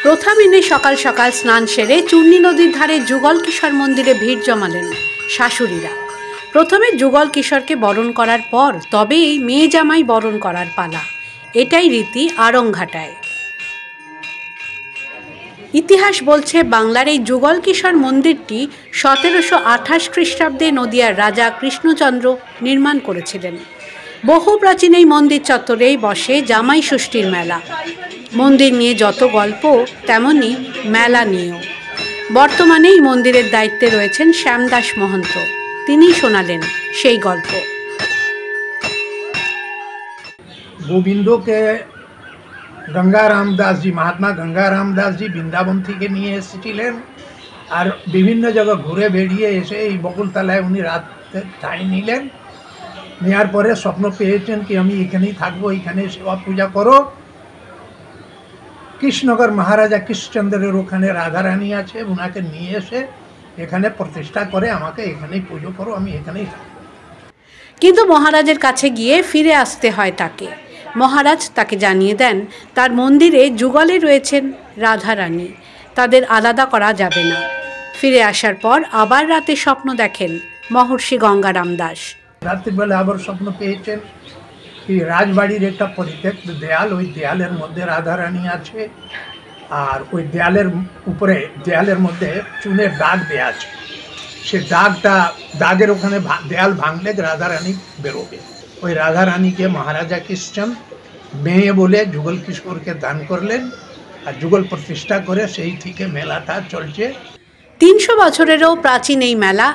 প্রথা মেনে সকাল সকাল স্নান সেরে চূর্ণী নদীর ধারে যুগল কিশোর মন্দিরে ভিড় জমালেন শাশুড়িরা। প্রথমে যুগল কিশোরকে বরণ করার পর তবেই মেয়ে জামাই বরণ করার পালা। এটাই রীতি আড়ংঘাটায়। ইতিহাস বলছে বাংলার এই যুগল কিশোর মন্দিরটি 1728 খ্রিস্টাব্দে নদিয়ার রাজা কৃষ্ণচন্দ্র নির্মাণ করেছিলেন। বহু প্রাচীন এই মন্দির চত্বরেই বসে জামাই ষষ্ঠীর মেলা। মন্দির নিয়ে যত গল্প তেমনি মেলা নিয়েও। বর্তমানে এই মন্দিরের দায়িত্বে রয়েছেন শ্যামদাস মহন্ত। তিনিই শোনালেন সেই গল্প। গোবিন্দকে গঙ্গা রামদাস জি, মহাত্মা গঙ্গা রামদাস জি বৃন্দাবন থেকে নিয়ে এসেছিলেন। আর বিভিন্ন জায়গা ঘুরে বেরিয়ে এসে এই বকুলতলায় উনি রাত ঠাঁই নিলেন। নেওয়ার পরে স্বপ্ন পেয়েছেন কি আমি এখানেই থাকবো, এখানে সেবা পূজা করো। কৃষ্ণনগর মহারাজা কৃষ্ণচন্দ্রের ওখানে রাধারানী আছে, ওনাকে নিয়ে এসে এখানে প্রতিষ্ঠা করে আমাকে এখানেই পুজো করো, আমি এখানেই থাকবো। কিন্তু মহারাজের কাছে গিয়ে ফিরে আসতে হয় তাকে। মহারাজ তাকে জানিয়ে দেন তার মন্দিরে যুগলে রয়েছেন রাধারানী, তাদের আলাদা করা যাবে না। ফিরে আসার পর আবার রাতে স্বপ্ন দেখেন মহর্ষি গঙ্গারাম দাস। রাত্রিবেলা আবার স্বপ্ন পেয়েছেন কি রাজবাড়ির একটা পরিত্যক্ত দেয়াল, ওই দেয়ালের মধ্যে রাধারানী আছে। আর ওই দেয়ালের উপরে দেয়ালের মধ্যে চুনের দাগ দেয়া আছে। সে দাগের ওখানে দেয়াল ভাঙলে রাধারানী বেরোবে। ওই রাধারানীকে মহারাজা কৃষ্ণ মেয়ে বলে যুগল কিশোরকে দান করলেন। আর যুগল প্রতিষ্ঠা করে সেই থেকে মেলাটা চলছে। 300 বছরেরও প্রাচীন এই মেলা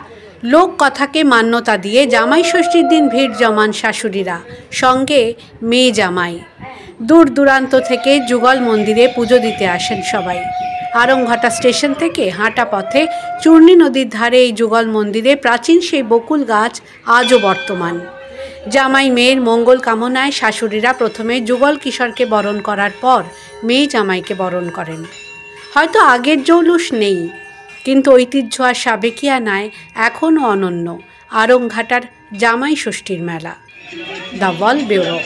লোক কথাকে মান্যতা দিয়ে জামাই ষষ্ঠীর দিন ভিড় জমান শাশুড়িরা, সঙ্গে মেয়ে জামাই। দূর দূরান্ত থেকে যুগল মন্দিরে পুজো দিতে আসেন সবাই। আড়ংঘাটা স্টেশন থেকে হাঁটা পথে চূর্ণী নদীর ধারে এই যুগল মন্দিরে প্রাচীন সেই বকুল গাছ আজও বর্তমান। জামাই মেয়ের মঙ্গল কামনায় শাশুড়িরা প্রথমে যুগল কিশোরকে বরণ করার পর মেয়ে জামাইকে বরণ করেন। হয়তো আগের জৌলুস নেই, কিন্তু ঐতিহ্য আর সাবেকিয়ানায় এখনও অনন্য আড়ংঘাটার জামাই ষষ্ঠীর মেলা। The world bureau.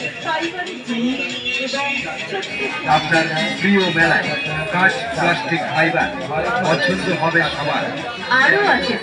আপনার প্রিয় মেলায় কাঁচ প্লাস্টিক ফাইবার পছন্দ হবে সবার। আরও আছে